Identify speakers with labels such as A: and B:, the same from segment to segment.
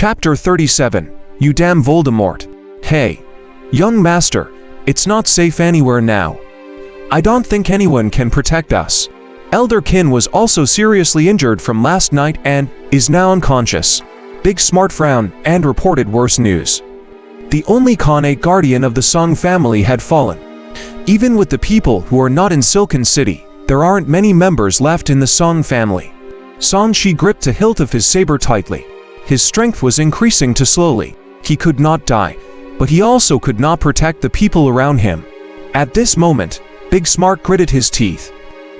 A: Chapter 37. You damn Voldemort. Hey. Young master, it's not safe anywhere now. I don't think anyone can protect us. Elder Kin was also seriously injured from last night and is now unconscious. Big Smart frowned and reported worse news. The only Khanate guardian of the Song family had fallen. Even with the people who are not in Silken City, there aren't many members left in the Song family. Song Shi gripped the hilt of his saber tightly. His strength was increasing too slowly. He could not die, but he also could not protect the people around him. At this moment, Big Smart gritted his teeth.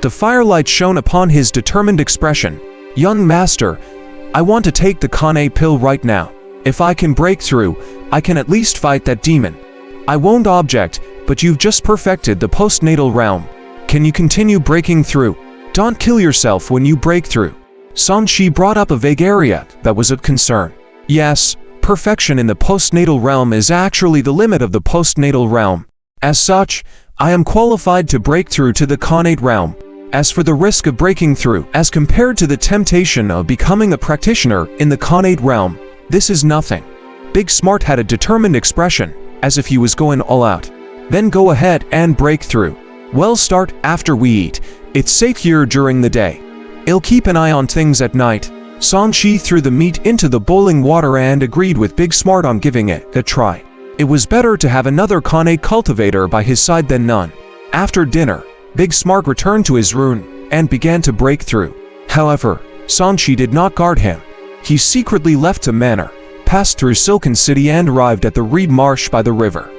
A: The firelight shone upon his determined expression. Young master, I want to take the Khanate pill right now. If I can break through, I can at least fight that demon. I won't object, but you've just perfected the postnatal realm. Can you continue breaking through? Don't kill yourself when you break through. Song Shi brought up a vague area that was of concern. Yes, perfection in the postnatal realm is actually the limit of the postnatal realm. As such, I am qualified to break through to the Khanate realm. As for the risk of breaking through, as compared to the temptation of becoming a practitioner in the Khanate realm, this is nothing. Big Smart had a determined expression, as if he was going all out. Then go ahead and break through. We'll start after we eat. It's safe here during the day. I'll keep an eye on things at night. Song Shi threw the meat into the boiling water and agreed with Big Smart on giving it a try. It was better to have another Khanate cultivator by his side than none. After dinner, Big Smart returned to his rune and began to break through. However, Song Shi did not guard him. He secretly left the manor, passed through Silken City and arrived at the reed marsh by the river.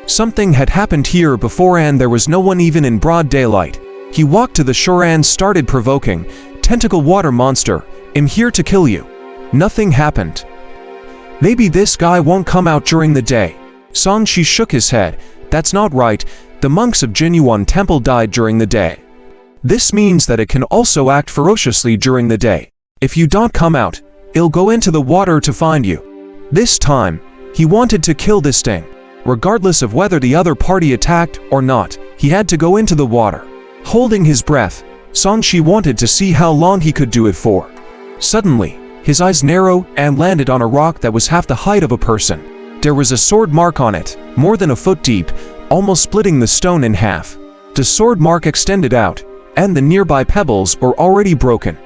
A: Something had happened here before and there was no one even in broad daylight. He walked to the shore and started provoking, "Tentacle water monster, I'm here to kill you." Nothing happened. Maybe this guy won't come out during the day. Song Shi shook his head. That's not right. The monks of Jinyuan Temple died during the day. This means that it can also act ferociously during the day. If you don't come out, it'll go into the water to find you. This time, he wanted to kill this thing. Regardless of whether the other party attacked or not, he had to go into the water. Holding his breath, Song Shi wanted to see how long he could do it for. Suddenly, his eyes narrowed and landed on a rock that was half the height of a person. There was a sword mark on it, more than a foot deep, almost splitting the stone in half. The sword mark extended out, and the nearby pebbles were already broken.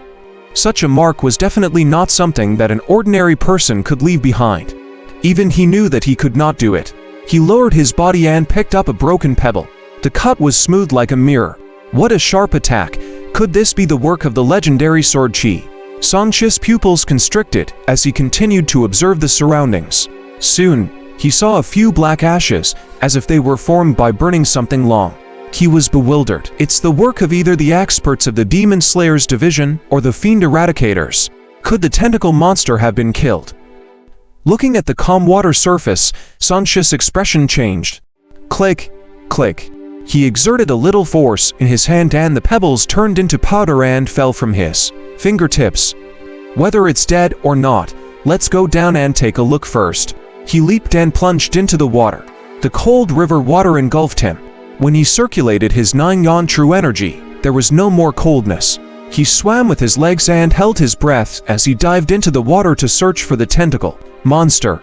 A: Such a mark was definitely not something that an ordinary person could leave behind. Even he knew that he could not do it. He lowered his body and picked up a broken pebble. The cut was smooth like a mirror. What a sharp attack! Could this be the work of the legendary sword Qi? Song Shi's pupils constricted as he continued to observe the surroundings. Soon, he saw a few black ashes, as if they were formed by burning something long. He was bewildered. It's the work of either the experts of the Demon Slayers division or the Fiend Eradicators. Could the tentacle monster have been killed? Looking at the calm water surface, Song Shi's expression changed. Click, click. He exerted a little force in his hand and the pebbles turned into powder and fell from his fingertips. Whether it's dead or not, let's go down and take a look first. He leaped and plunged into the water. The cold river water engulfed him. When he circulated his 9-yuan true energy, there was no more coldness. He swam with his legs and held his breath as he dived into the water to search for the tentacle monster.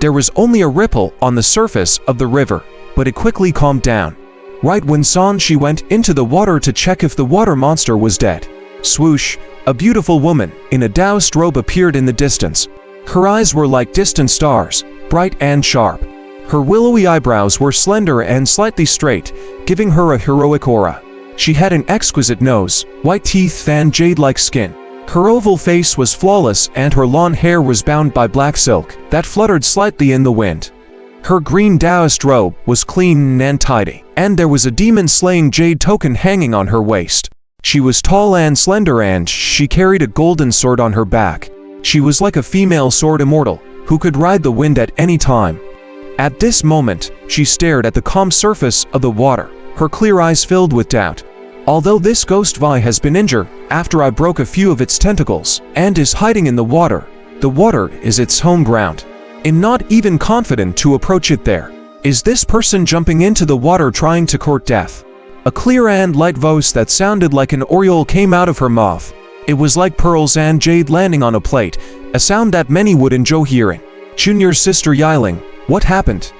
A: There was only a ripple on the surface of the river, but it quickly calmed down. Right when Song Shi went into the water to check if the water monster was dead. Swoosh, a beautiful woman in a Taoist robe appeared in the distance. Her eyes were like distant stars, bright and sharp. Her willowy eyebrows were slender and slightly straight, giving her a heroic aura. She had an exquisite nose, white teeth and jade-like skin. Her oval face was flawless and her long hair was bound by black silk that fluttered slightly in the wind. Her green Taoist robe was clean and tidy, and there was a demon-slaying jade token hanging on her waist. She was tall and slender and she carried a golden sword on her back. She was like a female sword immortal, who could ride the wind at any time. At this moment, she stared at the calm surface of the water, her clear eyes filled with doubt. Although this ghost Vi has been injured after I broke a few of its tentacles and is hiding in the water is its home ground. I'm not even confident to approach it there. Is this person jumping into the water trying to court death? A clear and light voice that sounded like an oriole came out of her mouth. It was like pearls and jade landing on a plate, a sound that many would enjoy hearing. Junior's sister Yiling, what happened?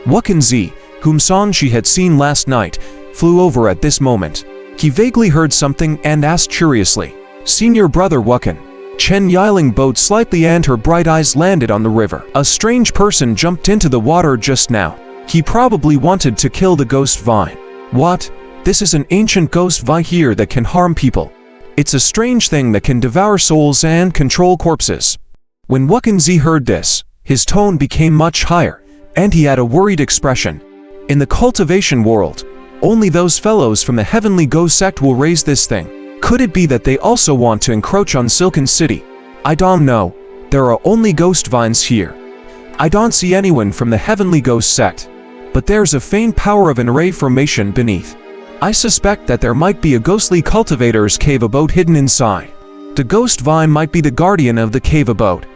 A: Wuxia, whom Sanchi had seen last night, flew over at this moment. He vaguely heard something and asked curiously, "Senior brother Wuxia." Chen Yiling bowed slightly and her bright eyes landed on the river. A strange person jumped into the water just now. He probably wanted to kill the ghost vine. What? This is an ancient ghost vine here that can harm people. It's a strange thing that can devour souls and control corpses. When Wuxia heard this, his tone became much higher, and he had a worried expression. In the cultivation world, only those fellows from the heavenly ghost sect will raise this thing. Could it be that they also want to encroach on Silken City? I don't know. There are only ghost vines here. I don't see anyone from the heavenly ghost sect. But there's a faint power of an array formation beneath. I suspect that there might be a ghostly cultivator's cave abode hidden inside. The ghost vine might be the guardian of the cave abode.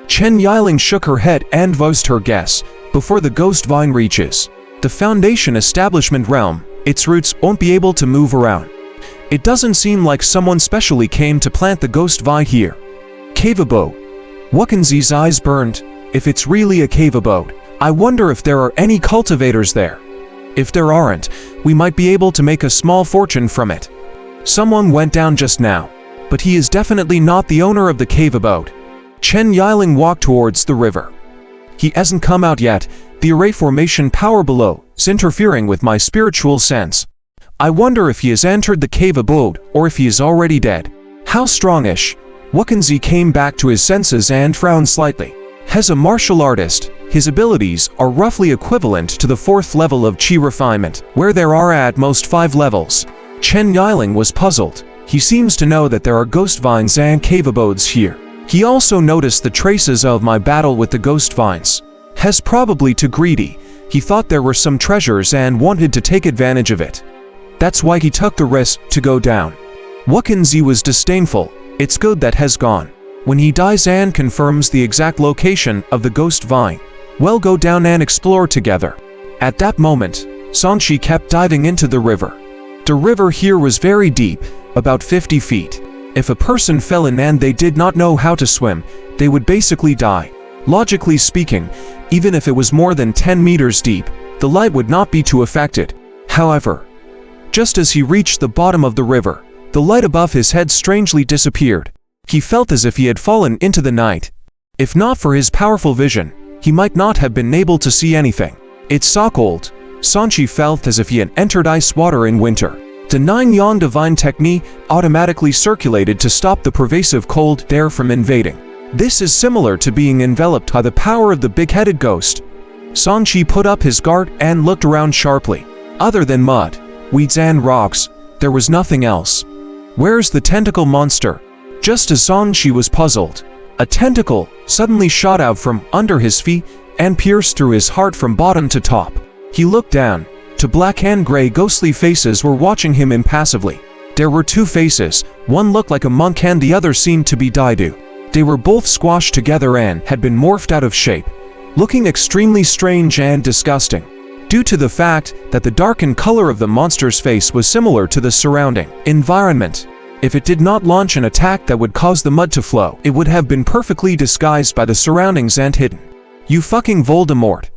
A: Chen Yiling shook her head and voiced her guess. Before the ghost vine reaches the foundation establishment realm, its roots won't be able to move around. It doesn't seem like someone specially came to plant the ghost vine here. Cave abode. Wuxia's eyes burned. If it's really a cave abode, I wonder if there are any cultivators there. If there aren't, we might be able to make a small fortune from it. Someone went down just now, but he is definitely not the owner of the cave abode. Chen Yiling walked towards the river. He hasn't come out yet. The array formation power below is interfering with my spiritual sense. I wonder if he has entered the cave abode or if he is already dead. How strongish. Wuxia came back to his senses and frowned slightly. As a martial artist, his abilities are roughly equivalent to the 4th level of Qi refinement, where there are at most 5 levels. Chen Yiling was puzzled. He seems to know that there are ghost vines and cave abodes here. He also noticed the traces of my battle with the ghost vines. As probably too greedy, he thought there were some treasures and wanted to take advantage of it. That's why he took the risk to go down. Wuxia was disdainful. It's good that has gone. When he dies and confirms the exact location of the ghost vine, we'll go down and explore together. At that moment, Sanchi kept diving into the river. The river here was very deep, about 50 feet. If a person fell in and they did not know how to swim, they would basically die. Logically speaking, even if it was more than 10 meters deep, the light would not be too affected. However, just as he reached the bottom of the river, the light above his head strangely disappeared. He felt as if he had fallen into the night. If not for his powerful vision, he might not have been able to see anything. It's so cold. Sanchi felt as if he had entered ice water in winter. The 9-yang divine technique automatically circulated to stop the pervasive cold air from invading. This is similar to being enveloped by the power of the big-headed ghost. Sanchi put up his guard and looked around sharply. Other than mud, weeds and rocks, there was nothing else. Where's the tentacle monster? Just as Sanchi was puzzled, a tentacle suddenly shot out from under his feet and pierced through his heart from bottom to top. He looked down. Two black and gray ghostly faces were watching him impassively. There were 2 faces, one looked like a monk and the other seemed to be Daidu. They were both squashed together and had been morphed out of shape, looking extremely strange and disgusting. Due to the fact that the darkened color of the monster's face was similar to the surrounding environment. If it did not launch an attack that would cause the mud to flow, it would have been perfectly disguised by the surroundings and hidden. You fucking Voldemort.